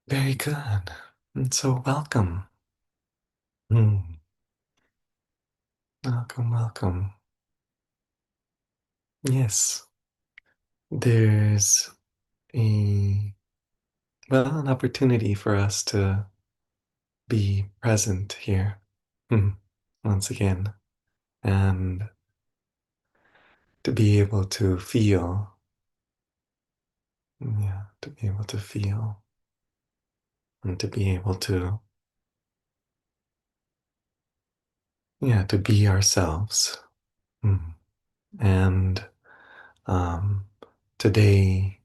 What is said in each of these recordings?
Very good. And so welcome. Mm, welcome, welcome. Yes, there's a an opportunity for us to be present here once again and to be able to feel, yeah, to be able to feel and to be able to, yeah, to be ourselves. Mm. And um, today,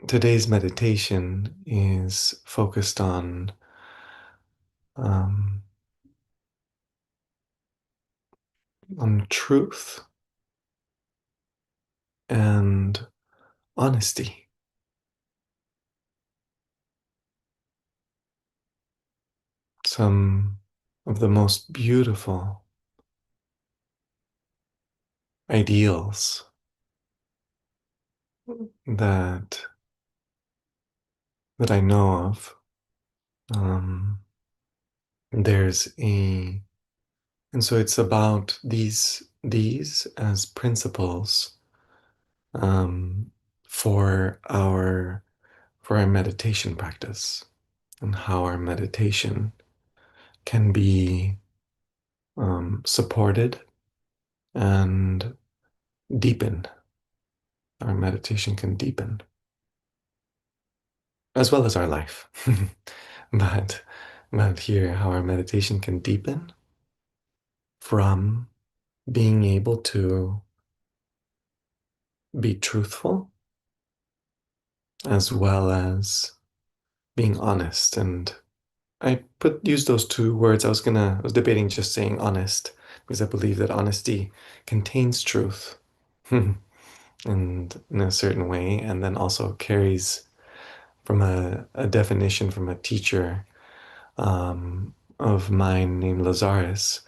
today's meditation is focused um, on truth and honesty. Some of the most beautiful ideals that I know of. Um, there's a, and so it's about these as principles um, for our meditation practice and how our meditation can be supported and deepen. Our meditation can deepen as well as our life. but here, how our meditation can deepen from being able to be truthful as well as being honest. And I use those two words. I was debating just saying honest because I believe that honesty contains truth and in a certain way, and then also carries from a definition from a teacher of mine named Lazarus,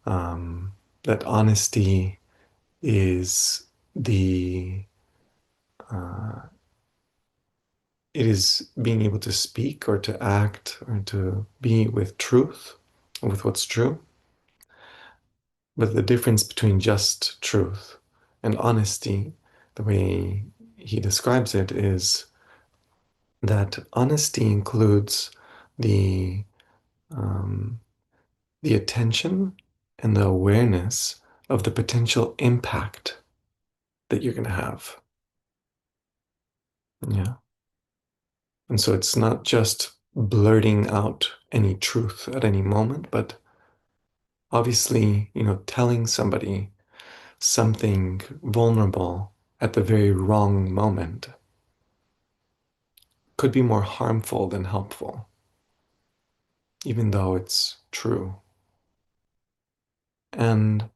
um, that honesty is the it is being able to speak or to act or to be with truth, with what's true. But the difference between just truth and honesty, the way he describes it, is that honesty includes the um, the attention and the awareness of the potential impact that you're going to have. Yeah. And so it's not just blurting out any truth at any moment, but obviously, telling somebody something vulnerable at the very wrong moment could be more harmful than helpful, even though it's true. And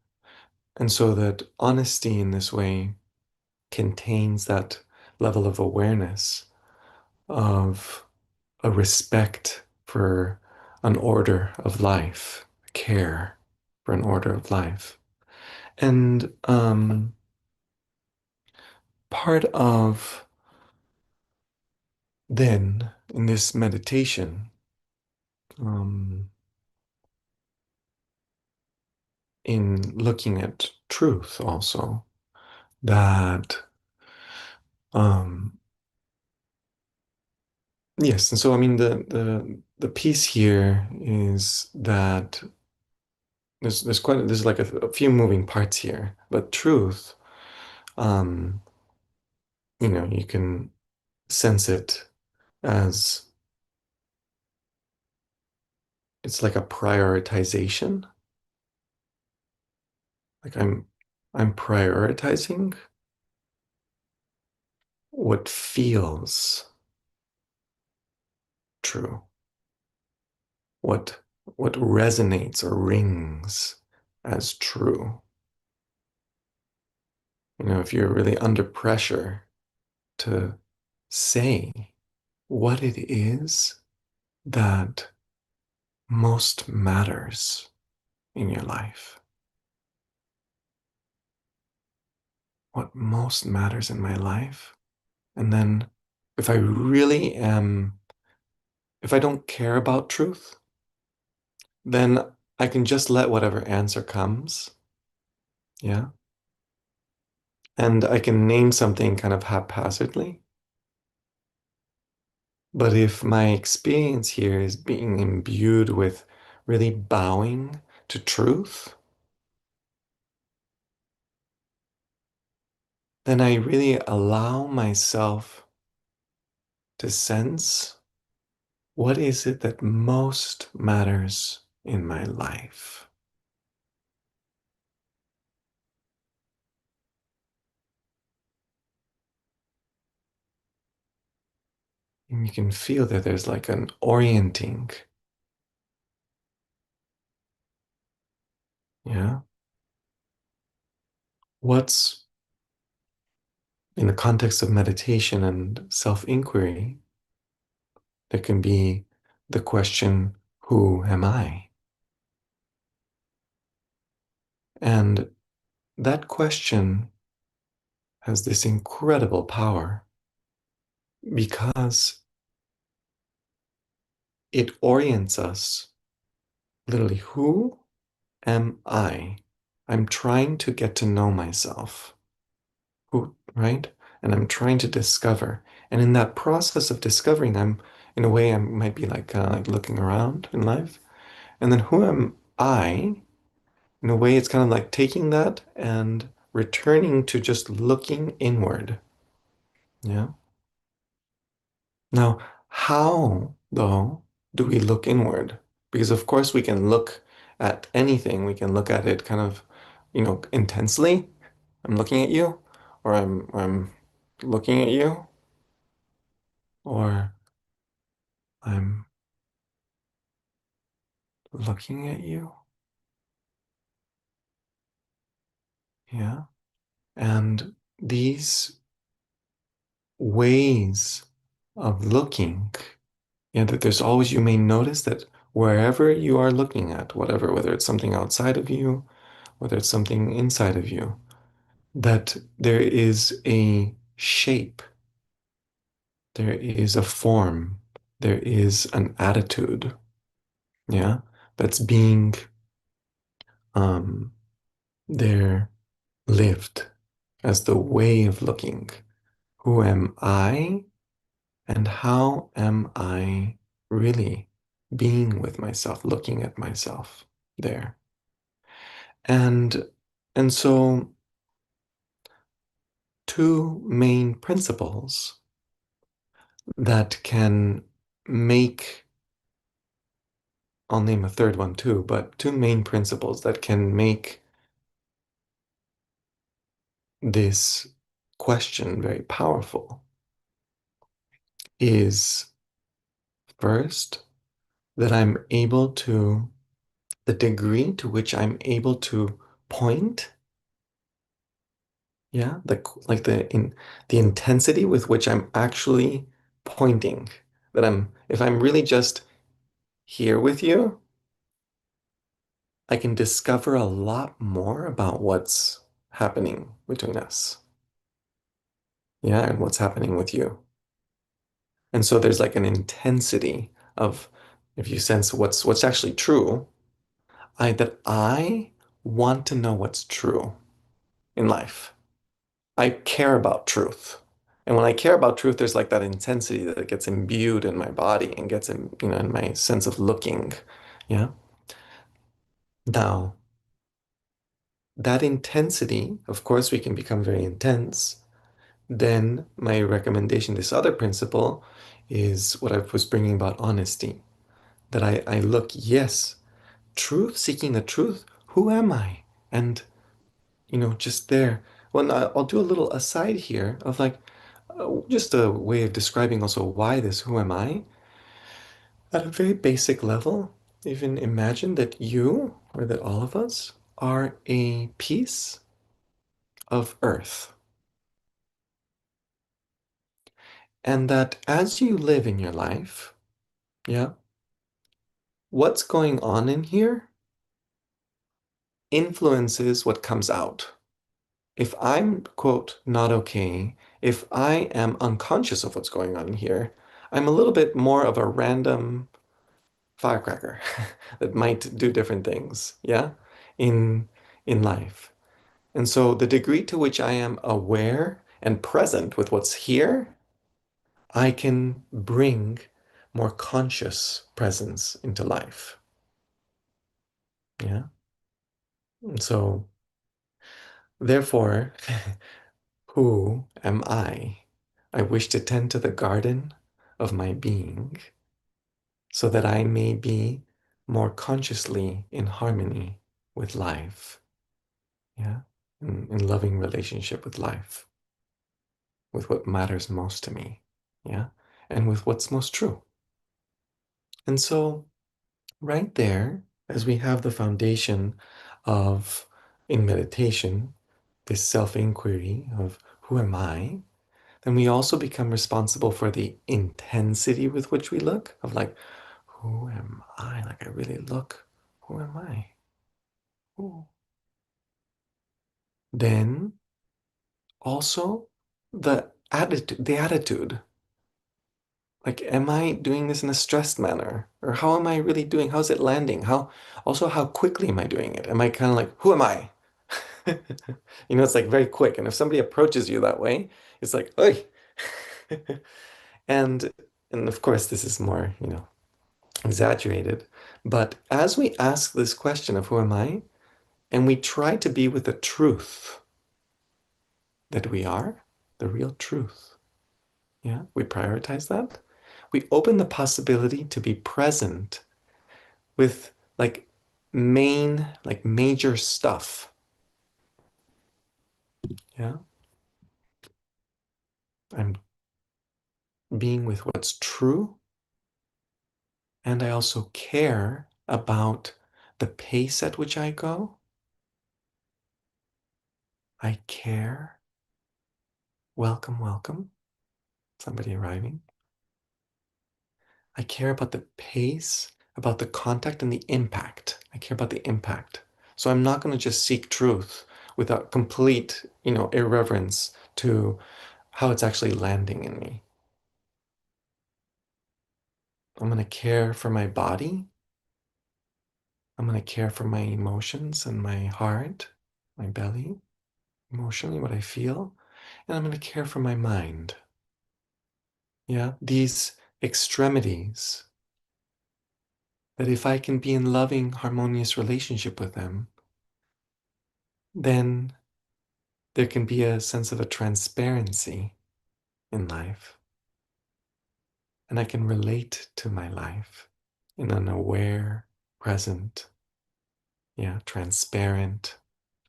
so that honesty in this way contains that level of awareness of a respect for an order of life, care for an order of life. And part of then in this meditation, um, in looking at truth also, that um, yes, and so I mean the piece here is that there's like a few moving parts here, but truth, um, you can sense it as it's like a prioritization. Like I'm prioritizing what feels true, what resonates or rings as true. If you're really under pressure to say what it is that most matters in your life, what most matters in my life, and then if I really am, if I don't care about truth, then I can just let whatever answer comes. Yeah. And I can name something kind of haphazardly. But if my experience here is being imbued with really bowing to truth, then I really allow myself to sense what is it that most matters in my life. And you can feel that there's like an orienting, yeah? What's in the context of meditation and self-inquiry, there can be the question, who am I? And that question has this incredible power because it orients us literally, who am I? I'm trying to get to know myself. Who, right? And I'm trying to discover. And in that process of discovering, in a way, I might be like looking around in life. And then who am I? In a way, it's kind of like taking that and returning to just looking inward. Yeah. Now, how, though, do we look inward? Because, of course, we can look at anything. We can look at it kind of, intensely. I'm looking at you, or I'm looking at you, or I'm looking at you. Yeah. And these ways of looking, yeah, that there's always, you may notice that wherever you are looking at, whatever, whether it's something outside of you, whether it's something inside of you, that there is a shape, there is a form, there is an attitude, yeah, that's being um, there lived as the way of looking. Who am I and how am I really being with myself, looking at myself there? And and so two main principles that can make, I'll name a third one too, but two main principles that can make this question very powerful is first that I'm able to, the degree to which I'm able to point, yeah, the intensity with which I'm actually pointing, that if I'm really just here with you, I can discover a lot more about what's happening between us. Yeah, and what's happening with you. And so there's like an intensity of, if you sense what's actually true, I want to know what's true in life. I care about truth. And when I care about truth, there's like that intensity that gets imbued in my body and gets in my sense of looking. Yeah. Now, that intensity, of course, we can become very intense. Then my recommendation, this other principle, is what I was bringing about honesty. That I look, yes, truth, seeking the truth. Who am I? And, just there. Well, now, I'll do a little aside here of like, just a way of describing also why this who am I. At a very basic level, even imagine that you, or that all of us, are a piece of earth. And that as you live in your life, yeah, what's going on in here influences what comes out. If I'm, quote, not okay, if I am unconscious of what's going on here, I'm a little bit more of a random firecracker that might do different things, yeah, in in life. And so the degree to which I am aware and present with what's here, I can bring more conscious presence into life. Yeah. And so therefore, who am I? I wish to tend to the garden of my being so that I may be more consciously in harmony with life. Yeah. In loving relationship with life, with what matters most to me. Yeah. And with what's most true. And so, right there, as we have the foundation of, in meditation, this self inquiry of who am I, then we also become responsible for the intensity with which we look, of like, who am I? Like, I really look, who am I? Who? Then also the attitude. Like, am I doing this in a stressed manner? Or how am I really doing? How's it landing? How quickly am I doing it? Am I kind of like, who am I? It's like very quick. And if somebody approaches you that way, it's like, oi. And and of course this is more, exaggerated. But as we ask this question of who am I, and we try to be with the truth that we are, the real truth. Yeah, we prioritize that. We open the possibility to be present with like major stuff. Yeah. I'm being with what's true. And I also care about the pace at which I go. I care. Welcome, welcome. Somebody arriving. I care about the pace, about the contact and the impact. I care about the impact. So I'm not going to just seek truth without complete, irreverence to how it's actually landing in me. I'm going to care for my body. I'm going to care for my emotions and my heart, my belly, emotionally, what I feel. And I'm going to care for my mind. Yeah, these extremities that if I can be in loving, harmonious relationship with them, then there can be a sense of a transparency in life. And I can relate to my life in an aware, present, yeah, transparent,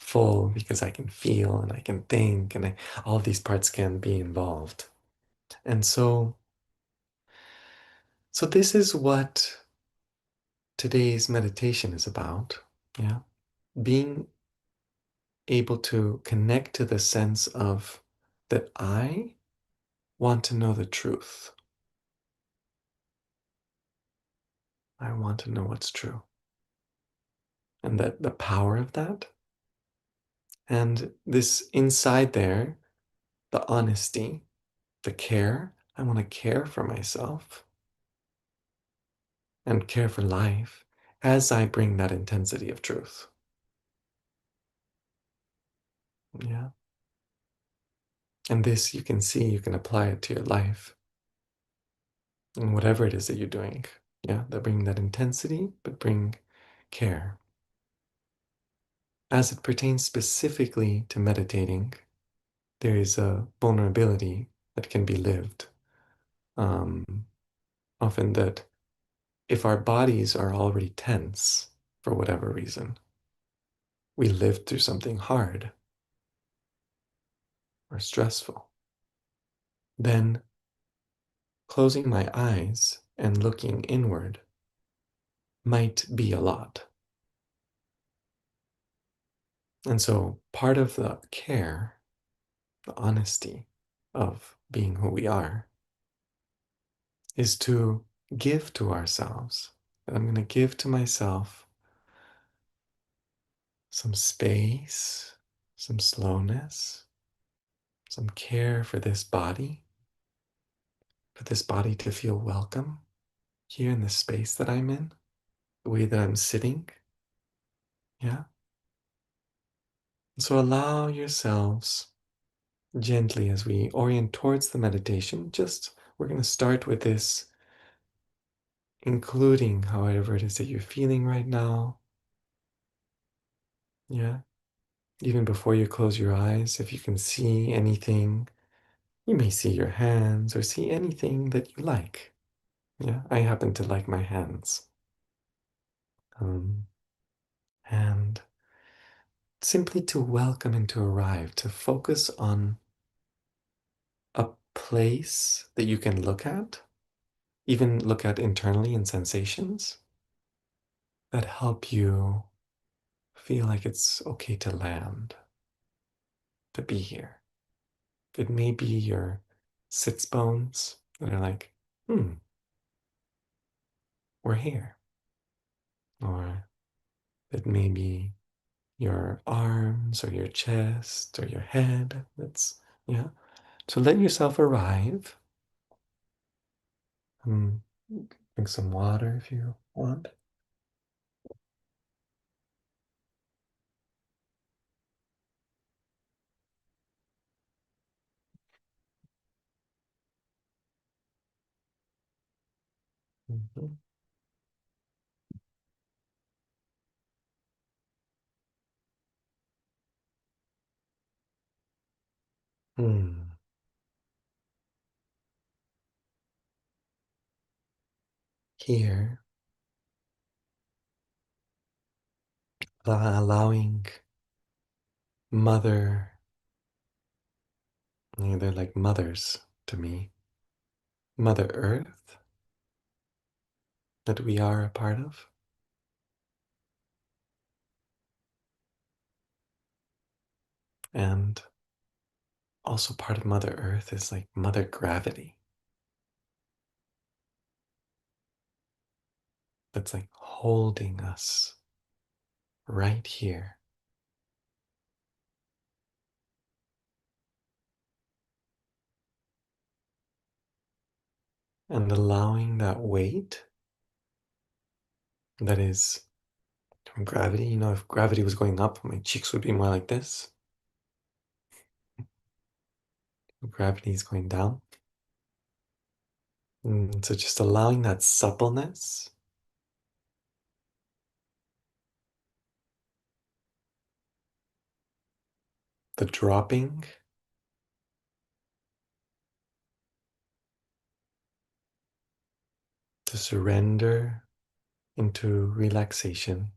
full, because I can feel and I can think and all of these parts can be involved. And so this is what today's meditation is about. Yeah. Being able to connect to the sense of that I want to know the truth. I want to know what's true. And that the power of that. And this inside there, the honesty, the care. I want to care for myself and care for life as I bring that intensity of truth. Yeah. And this you can see, you can apply it to your life and whatever it is that you're doing. Yeah. That bring that intensity, but bring care. As it pertains specifically to meditating, there is a vulnerability that can be lived. Um, Often that if our bodies are already tense for whatever reason, we lived through something hard or stressful, then closing my eyes and looking inward might be a lot. And so part of the care, the honesty of being who we are, is to give to ourselves. And I'm going to give to myself some space, some slowness, some care for this body to feel welcome here in the space that I'm in, the way that I'm sitting. Yeah. So allow yourselves gently as we orient towards the meditation. Just we're going to start with this, including however it is that you're feeling right now. Yeah. Even before you close your eyes, if you can see anything, you may see your hands or see anything that you like. Yeah, I happen to like my hands. Um, and simply to welcome and to arrive, to focus on a place that you can look at, even look at internally in sensations that help you feel like it's okay to land, to be here. It may be your sits bones that are like, we're here. Or it may be your arms or your chest or your head. That's, yeah. So let yourself arrive. Um, drink some water if you want. Mhm. Hmm. Here, allowing Mother, they're like mothers to me, Mother Earth that we are a part of, and also part of Mother Earth is like Mother Gravity. That's like holding us right here. And allowing that weight that is from gravity. You know, if gravity was going up, my cheeks would be more like this. If gravity is going down. So just allowing that suppleness, the dropping, to surrender into relaxation.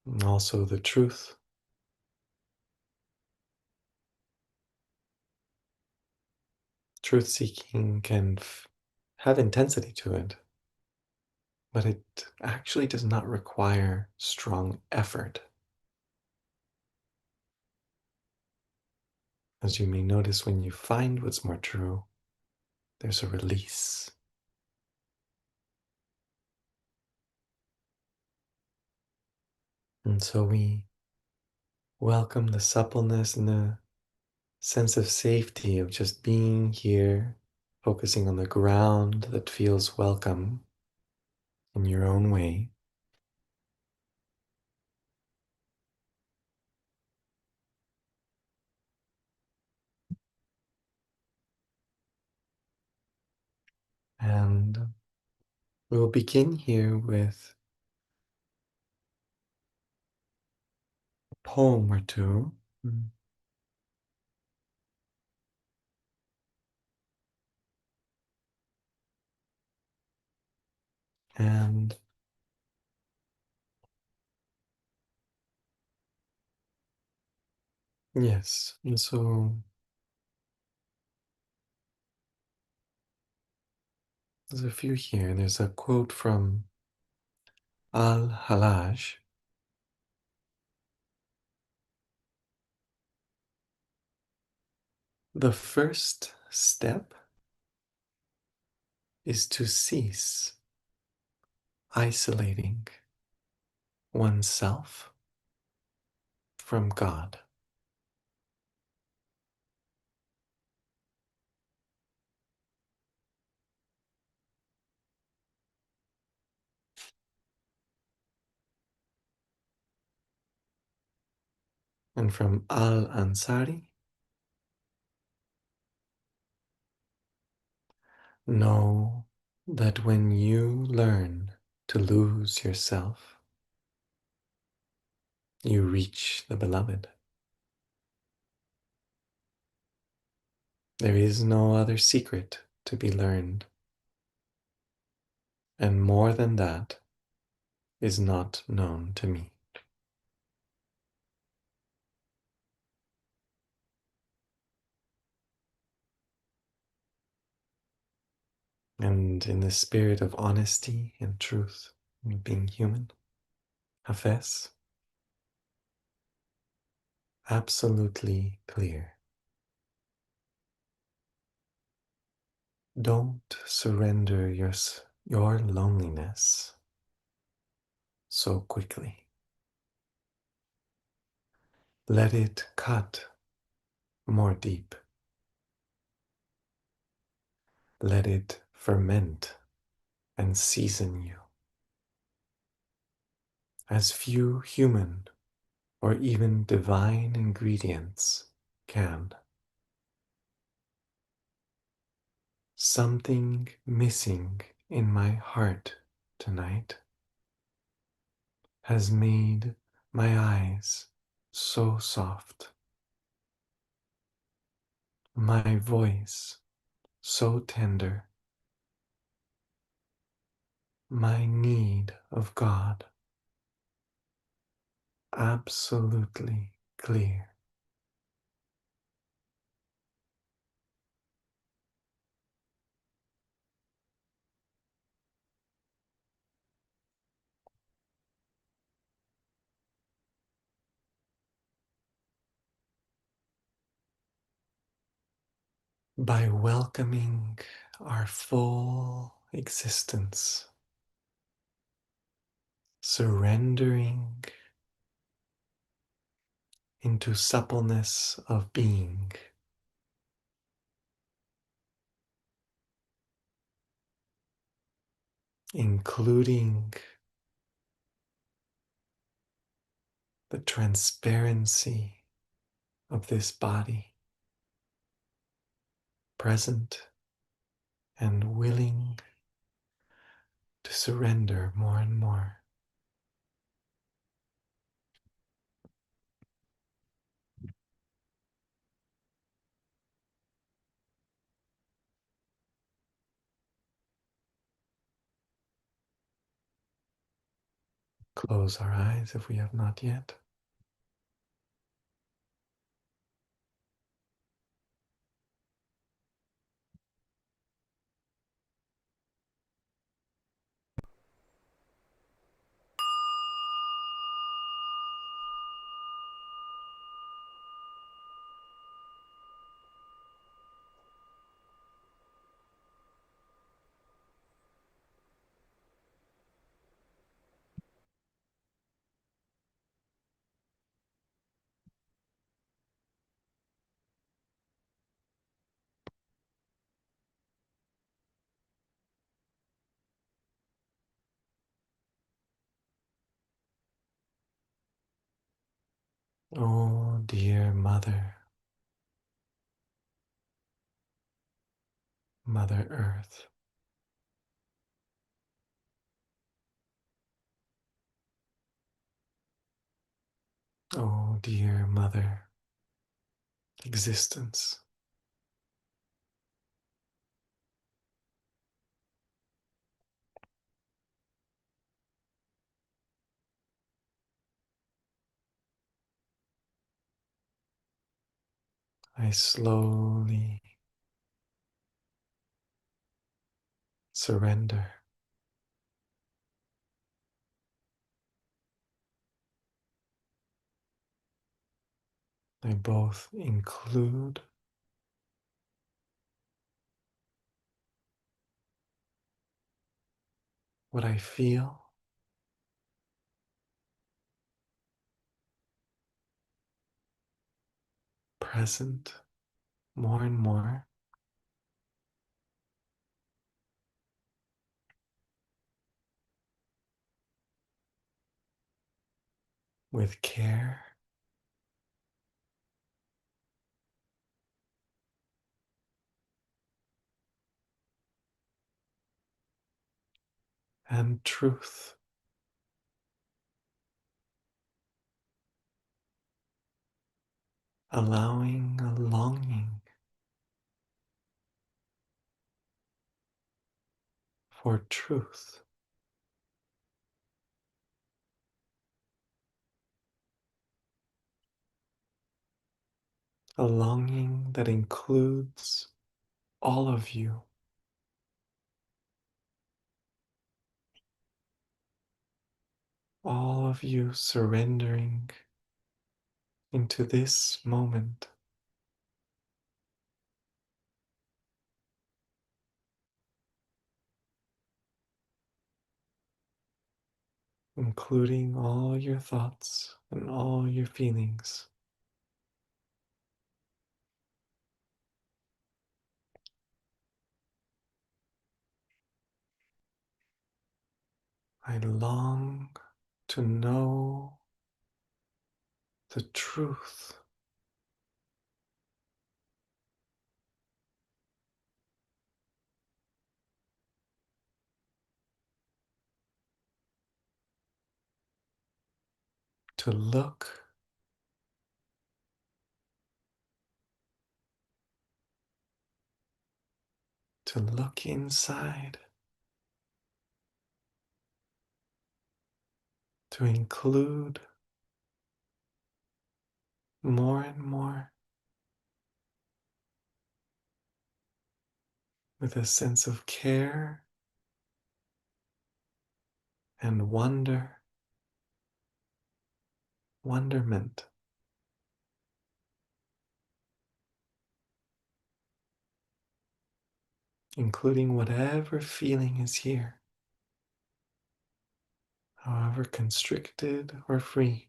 And also the truth. Truth seeking can have intensity to it, but it actually does not require strong effort. As you may notice, when you find what's more true, there's a release. And so we welcome the suppleness and the sense of safety of just being here, focusing on the ground that feels welcome in your own way. And we'll begin here with a poem or two. And yes, and so there's a few here. There's a quote from Al-Halaj. The first step is to cease isolating oneself from God. And from Al Ansari, know that when you learn to lose yourself, you reach the beloved. There is no other secret to be learned, and more than that is not known to me. And in the spirit of honesty and truth and being human, Hafez, absolutely clear. Don't surrender your loneliness so quickly. Let it cut more deep. Let it ferment and season you, as few human or even divine ingredients can. Something missing in my heart tonight has made my eyes so soft, my voice so tender, my need of God absolutely clear. By welcoming our full existence, surrendering into suppleness of being, including the transparency of this body, present and willing to surrender more and more. Close our eyes if we have not yet. Oh, dear Mother, Mother Earth, oh, dear Mother Existence, I slowly surrender. I both include what I feel present more and more with care and truth, allowing a longing for truth, a longing that includes all of you, all of you surrendering into this moment, including all your thoughts and all your feelings. I long to know the truth, to look inside, to include more and more with a sense of care and wonderment, including whatever feeling is here, however constricted or free.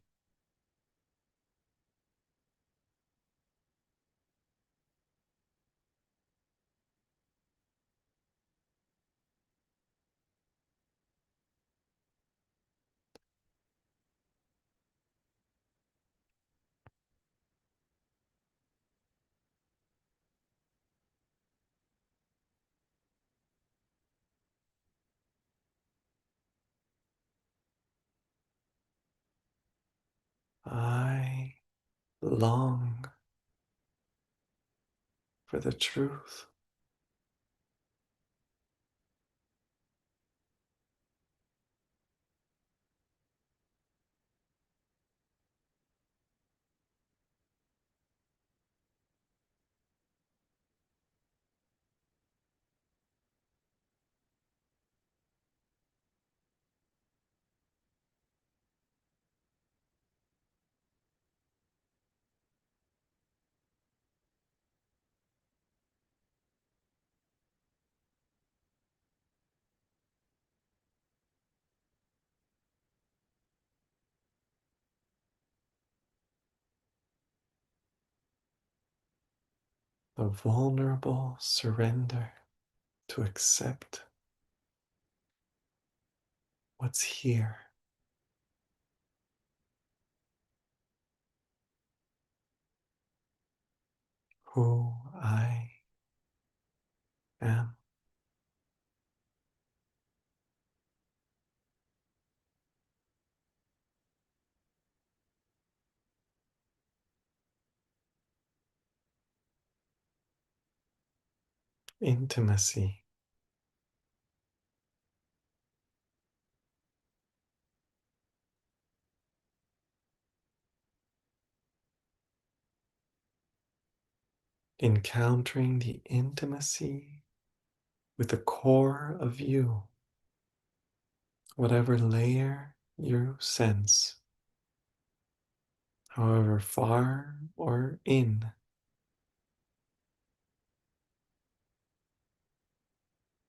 I long for the truth. The vulnerable surrender to accept what's here, who I am. Intimacy, encountering the intimacy with the core of you, whatever layer you sense, however far or in,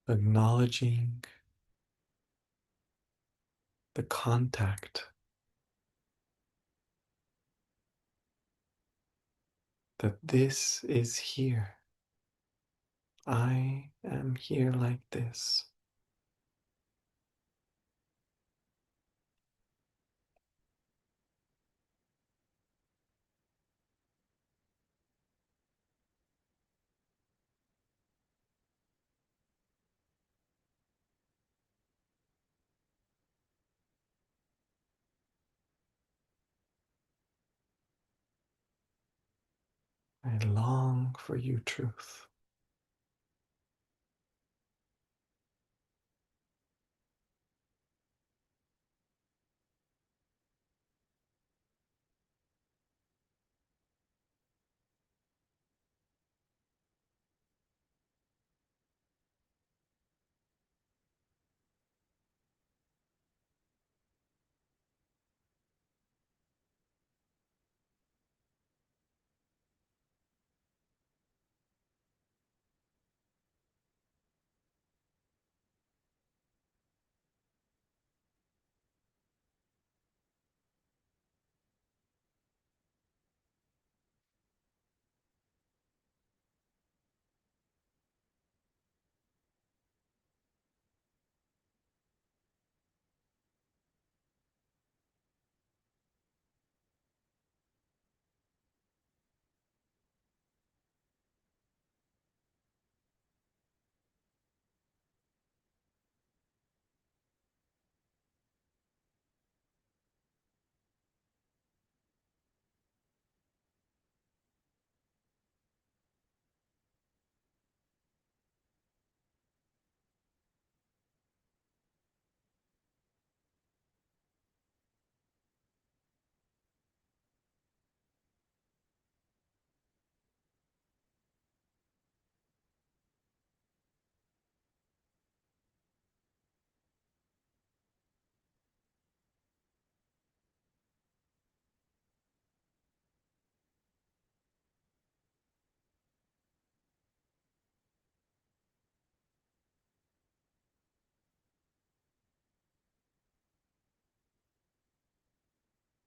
acknowledging the contact that this is here. I am here like this. I long for you, truth.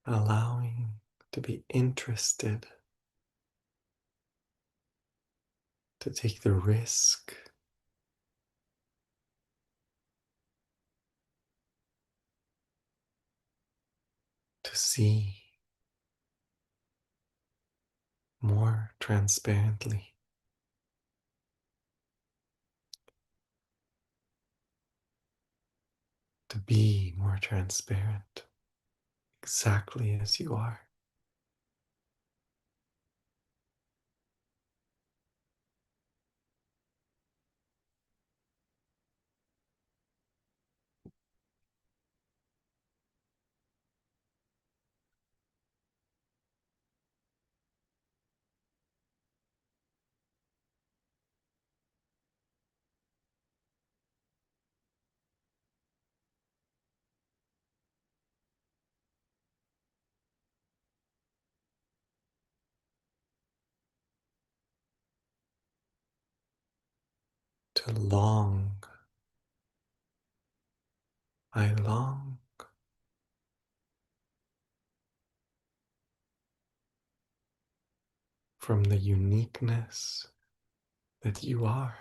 Allowing to be interested, to take the risk, to see more transparently, to be more transparent, exactly as you are. To long, I long from the uniqueness that you are.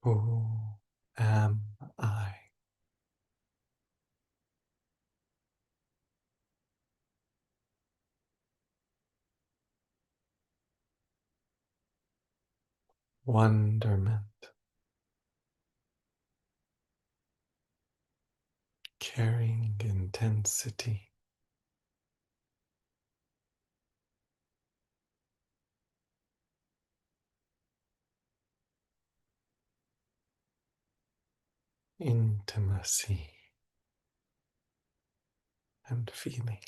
Who am I? Wonderment, caring intensity, intimacy, and feeling.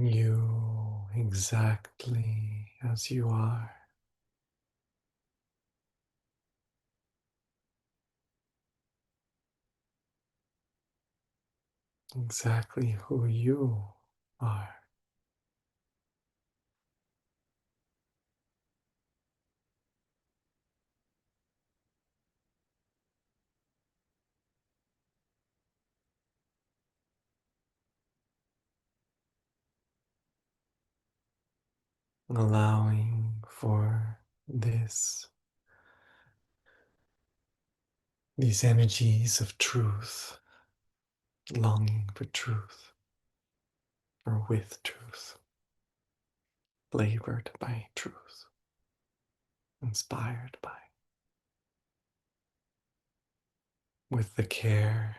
you exactly as you are, exactly who you are. Allowing for this, these energies of truth, longing for truth or with truth, flavored by truth, inspired by, with the care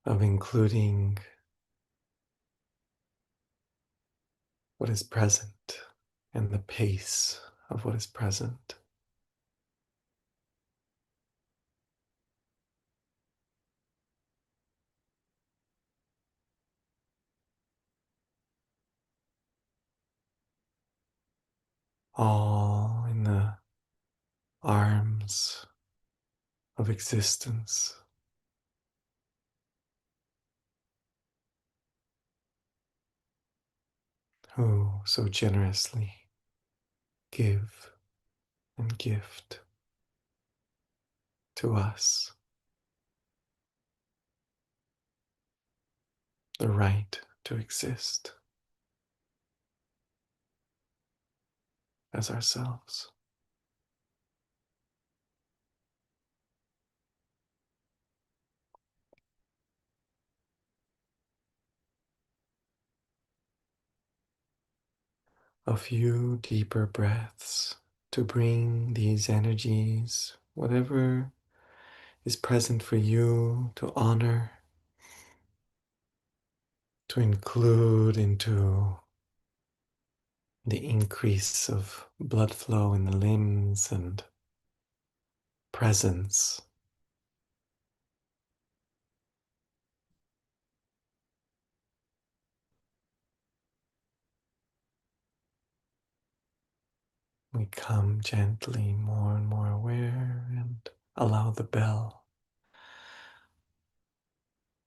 of including what is present and the pace of what is present. All in the arms of existence, who so generously give and gift to us the right to exist as ourselves. A few deeper breaths to bring these energies, whatever is present for you, to honor, to include into the increase of blood flow in the limbs and presence. We come gently more and more aware and allow the bell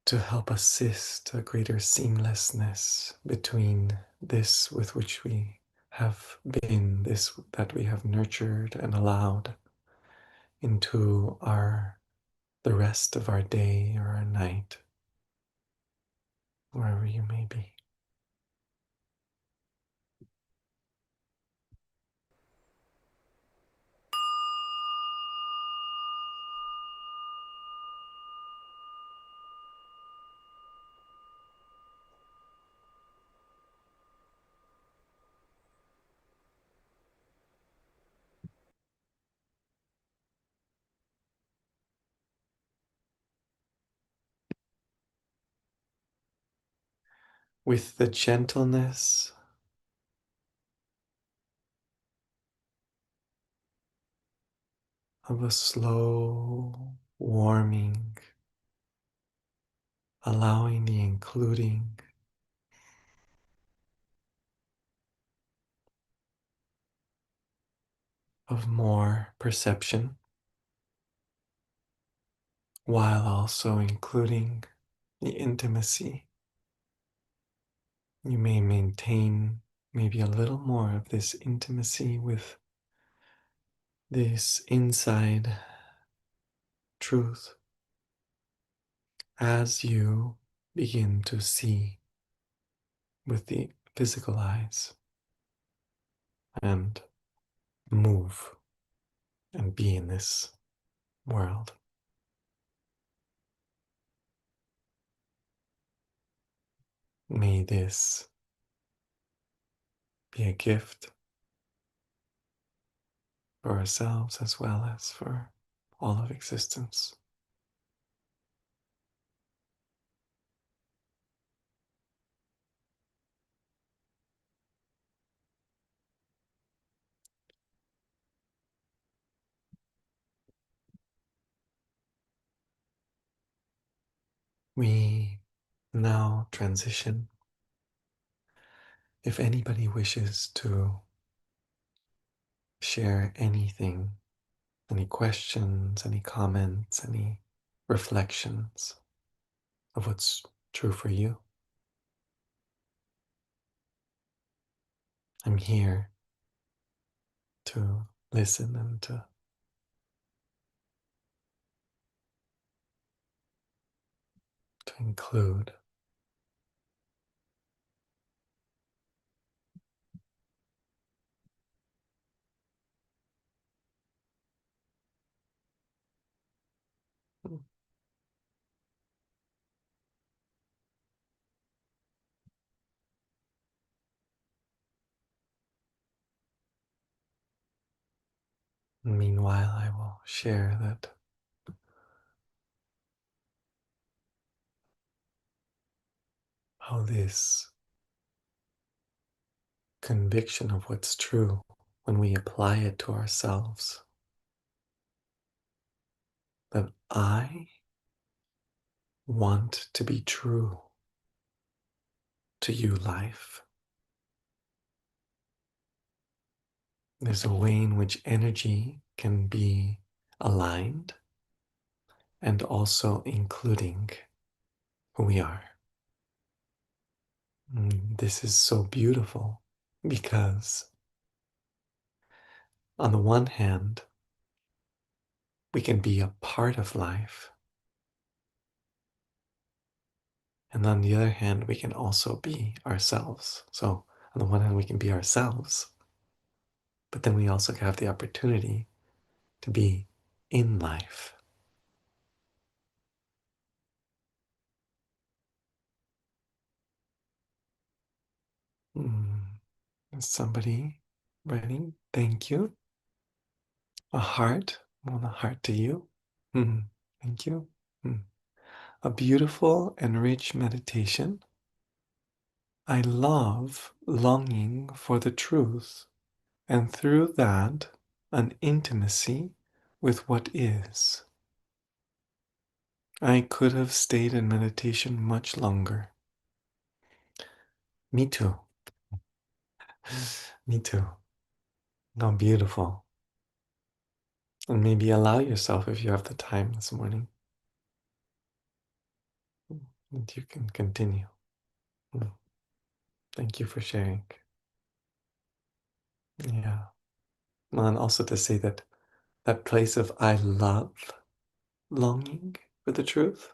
to help assist a greater seamlessness between this with which we have been, this that we have nurtured and allowed into our the rest of our day or our night, wherever you may be. With the gentleness of a slow warming, allowing the including of more perception, while also including the intimacy. You may maintain maybe a little more of this intimacy with this inside truth as you begin to see with the physical eyes and move and be in this world. May this be a gift for ourselves as well as for all of existence. We Now, transition. If anybody wishes to share anything, any questions, any comments, any reflections of what's true for you, I'm here to listen and to include. Meanwhile, I will share that how this conviction of what's true, when we apply it to ourselves, that I want to be true to you, life. There's a way in which energy can be aligned and also including who we are. This is so beautiful because, on the one hand, we can be a part of life, and on the other hand, we can also be ourselves. So, on the one hand, we can be ourselves, but then we also have the opportunity to be in life. Mm. Is somebody writing? Thank you. A heart. I want a heart to you. Thank you. Mm. A beautiful and rich meditation. I love longing for the truth, and through that, an intimacy with what is. I could have stayed in meditation much longer. Me too. Me too. How beautiful. And maybe allow yourself, if you have the time this morning, that you can continue. Mm. Thank you for sharing. Yeah. Well, and also to say that that place of I love longing for the truth,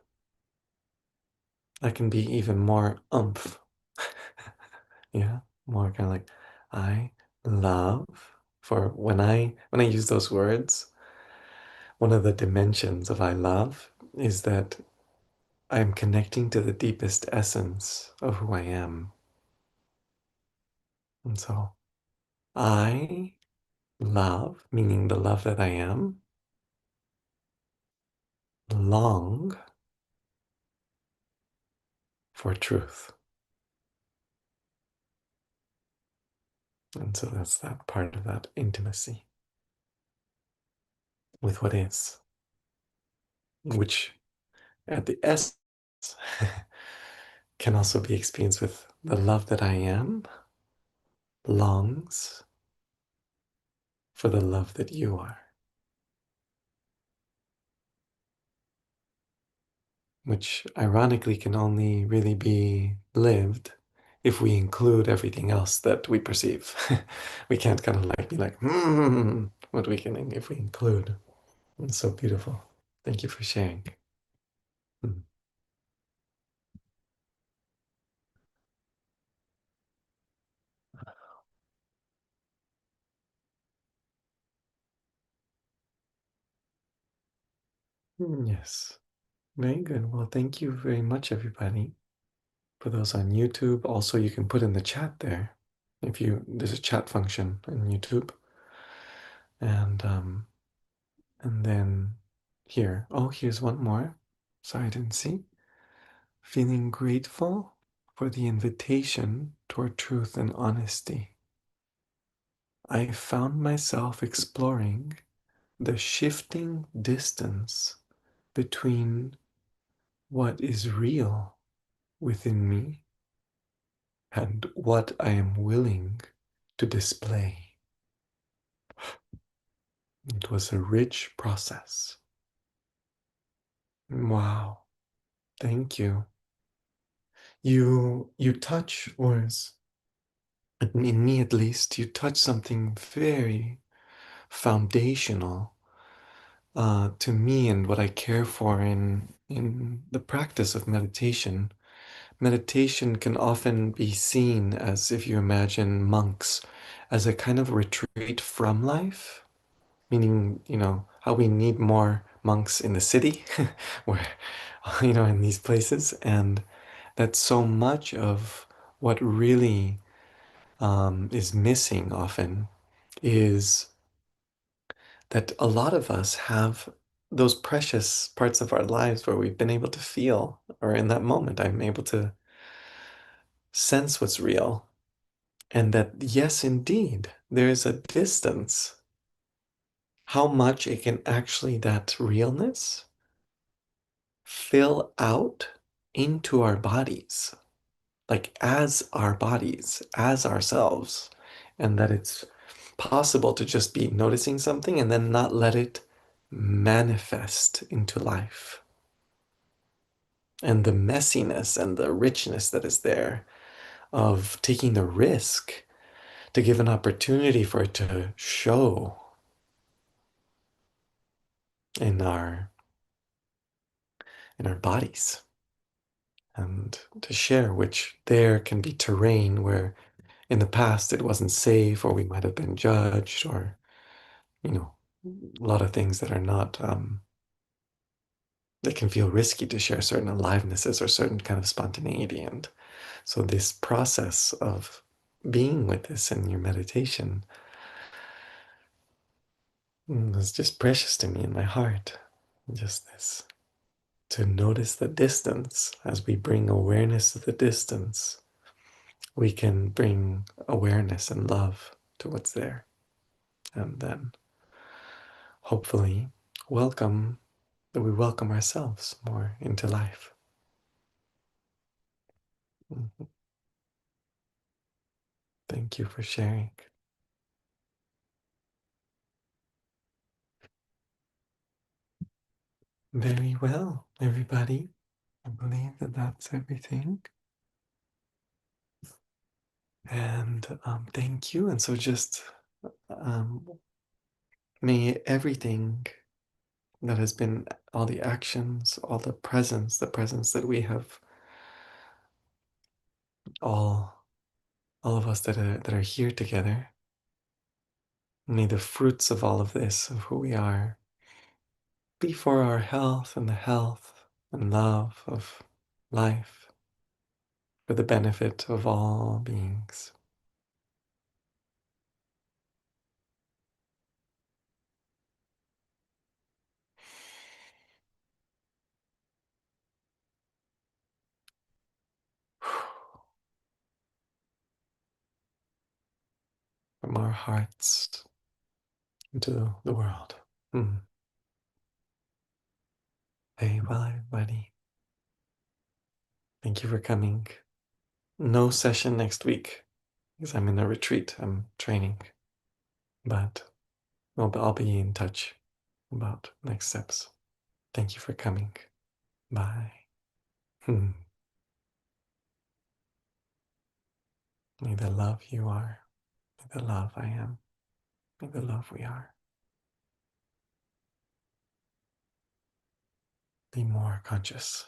that can be even more umph. Yeah. More kind of like I love, for when I use those words, one of the dimensions of I love is that I'm connecting to the deepest essence of who I am. And so I love, meaning the love that I am, long for truth. And so that's that part of that intimacy with what is, which at the essence can also be experienced with the love that I am longs for the love that you are, which ironically can only really be lived if we include everything else that we perceive. We can't kind of like be like, what we can, if we include. It's so beautiful. Thank you for sharing. Mm. Yes, very good. Well, thank you very much, everybody. For those on YouTube, also you can put in the chat there. If you there's a chat function in YouTube, and then here. Oh, here's one more. Sorry, I didn't see. Feeling grateful for the invitation toward truth and honesty. I found myself exploring the shifting distance between what is real within me and what I am willing to display. It was a rich process. Wow. Thank you. You touch, or in me at least, you touch something very foundational to me and what I care for in the practice of meditation. Meditation can often be seen as, if you imagine monks, as a kind of retreat from life, meaning, how we need more monks in the city, where, in these places, and that so much of what really is missing often is that a lot of us have those precious parts of our lives where we've been able to feel, or in that moment, I'm able to sense what's real. And that, yes, indeed, there is a distance. How much it can actually, that realness, fill out into our bodies, like as our bodies, as ourselves, and that it's possible to just be noticing something and then not let it manifest into life. And the messiness and the richness that is there of taking the risk to give an opportunity for it to show in our bodies and to share, which there can be terrain where in the past it wasn't safe, or we might have been judged, or you know a lot of things that are not that can feel risky to share certain alivenesses or certain kind of spontaneity. And so this process of being with this in your meditation is just precious to me in my heart. Just this, to notice the distance. As we bring awareness to the distance, we can bring awareness and love to what's there. And then hopefully welcome that we welcome ourselves more into life. Mhm. Thank you for sharing. Very well, everybody. I believe that that's everything. And thank you. And so just um, may everything that has been, all the actions, all the presence that we have, all of us that are here together, may the fruits of all of this, of who we are, be for our health and the health and love of life, for the benefit of all beings. From our hearts into the world. Very well, everybody. Thank you for coming. No session next week because I'm in a retreat. I'm training, but I'll be in touch about next steps. Thank you for coming. Bye. May the love you are, may the love I am, may the love we are be more conscious.